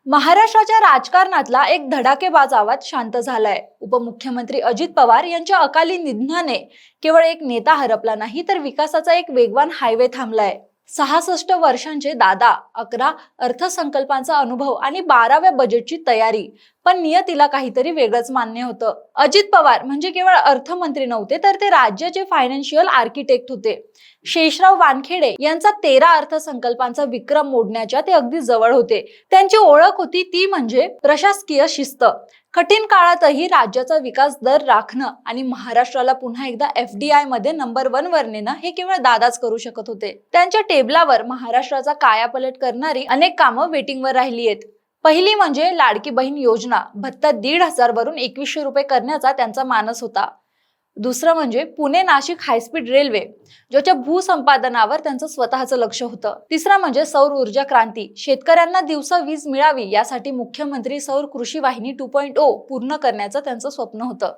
महाराष्ट्राच्या राजकारणातला एक धडाकेबाज आवाज शांत झालाय। उपमुख्यमंत्री अजित पवार यांच्या अकाली निधनाने केवळ एक नेता हरपला नाही, तर विकासाचा एक वेगवान हायवे थांबलाय। 66 वर्षांचे दादा, 11 अर्थसंकल्पांचा अनुभव आणि 12व्या बजेटची तयारी, पण नियतीला काहीतरी वेगळंच मान्य होतं। अजित पवार म्हणजे केवळ अर्थमंत्री नव्हते, तर ते राज्याचे फायनान्शियल आर्किटेक्ट होते। शेषराव वानखेडे यांचा 13 अर्थसंकल्पांचा विक्रम मोडण्याच्या ते अगदी जवळ होते। त्यांची ओळख होती ती म्हणजे प्रशासकीय शिस्त। कठीण काळातही राज्याचा विकास दर राखणं आणि महाराष्ट्राला पुन्हा एकदा FDI मध्ये नंबर 1 वर नेणं हे केवळ दादाच करू शकत होते। त्यांच्या टेबलावर महाराष्ट्राचा कायापालट करणारी अनेक कामं वेटिंगवर राहिली आहेत। पहिली म्हणजे लाडकी बहीण योजना, भत्ता 1,500 वरून 2100 रुपये करण्याचा त्यांचा मानस होता। दुसरं म्हणजे पुणे नाशिक हायस्पीड रेल्वे, ज्याच्या भूसंपादनावर त्यांचं स्वतःचं लक्ष होतं। तिसरा म्हणजे सौर ऊर्जा क्रांती, शेतकऱ्यांना दिवसा वीज मिळावी यासाठी मुख्यमंत्री सौर कृषी वाहिनी 2.0 पूर्ण करण्याचं त्यांचं स्वप्न होतं।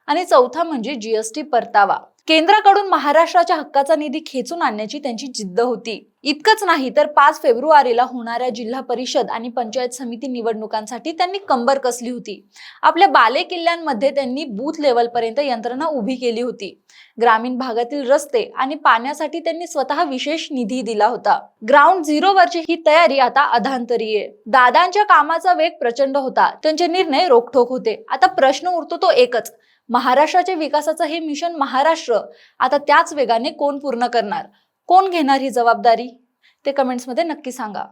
आणि चौथा म्हणजे GST परतावा, केंद्राकडून महाराष्ट्राच्या हक्काचा निधी खेचून आणण्याची त्यांची जिद्द होती। इतकंच नाही तर 5 फेब्रुवारीला होणाऱ्या जिल्हा परिषद आणि पंचायत समिती निवडणुकांसाठी त्यांनी कंबर कसली होती। आपल्या बालेकिल्ल्यांमध्ये त्यांनी बूथ लेवल पर्यंत यंत्रणा उभी केली होती। ग्रामीण भागातील रस्ते आणि पाण्यासाठी त्यांनी स्वतः विशेष निधी दिला होता। ग्राउंड झिरो वरची ही तयारी आता अधांतरी आहे। दादांच्या कामाचा वेग प्रचंड होता, त्यांचे निर्णय रोखठोक होते। आता प्रश्न उरतो तो एकच, महाराष्ट्राच्या विकासाचं हे मिशन महाराष्ट्र आता त्याच वेगाने कोण पूर्ण करणार, कोण घेणार ही जबाबदारी, ते कमेंट्स मध्ये नक्की सांगा।